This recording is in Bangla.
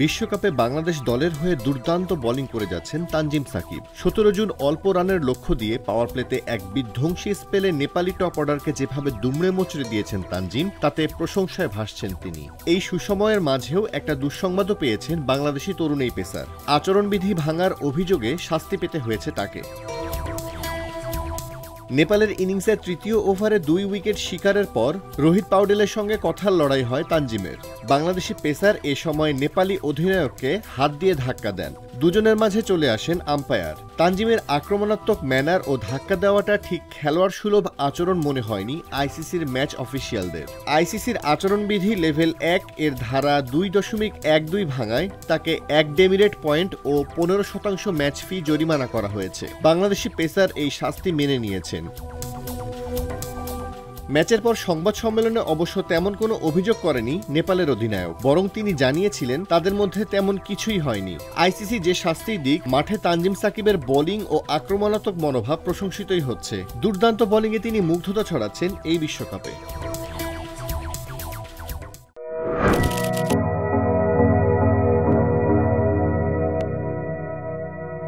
বিশ্বকাপে বাংলাদেশ দলের হয়ে দুর্দান্ত বোলিং করে যাচ্ছেন তানজিম সাকিব। ১৭ জুন অল্প রানের লক্ষ্য দিয়ে পাওয়ার প্লেতে এক বিধ্বংসী স্পেলে নেপালি টপ অর্ডারকে যেভাবে দুমড়ে মুচড়ে দিয়েছেন তানজিম, তাতে প্রশংসায় ভাসছেন তিনি। এই সুসময়ের মাঝেও একটা দুঃসংবাদও পেয়েছেন বাংলাদেশি তরুণ এই পেসার। আচরণবিধি ভাঙার অভিযোগে শাস্তি পেতে হয়েছে তাকে। নেপালের ইনিংসের তৃতীয় ওভারে ২ উইকেট শিকারের পর রোহিত পাউডেলের সঙ্গে কথার লড়াই হয় তানজিমের। বাংলাদেশি পেসার এ সময় নেপালি অধিনায়ককে হাত দিয়ে ধাক্কা দেন। দুজনের মাঝে চলে আসেন আম্পায়ার। তানজিমের আক্রমণাত্মক ম্যানার ও ধাক্কা দেওয়াটা ঠিক খেলোয়াড় সুলভ আচরণ মনে হয়নি আইসিসির ম্যাচ অফিসিয়ালদের। আইসিসির আচরণবিধি লেভেল ১ এর ধারা ২.১২ ভাঙায় তাকে ১ ডেমিরেট পয়েন্ট ও ১৫% ম্যাচ ফি জরিমানা করা হয়েছে। বাংলাদেশি পেসার এই শাস্তি মেনে নিয়েছেন। ম্যাচের পর সংবাদ সম্মেলনে অবশ্য তেমন কোনো অভিযোগ করেনি নেপালের অধিনায়ক, বরং তিনি জানিয়েছিলেন তাদের মধ্যে তেমন কিছুই হয়নি। আইসিসি যে শাস্তিই দিক, মাঠে তানজিম সাকিবের বোলিং ও আক্রমণাত্মক মনোভাব প্রশংসিতই হচ্ছে। দুর্দান্ত বোলিংয়ে তিনি মুগ্ধতা ছড়াচ্ছেন এই বিশ্বকাপে।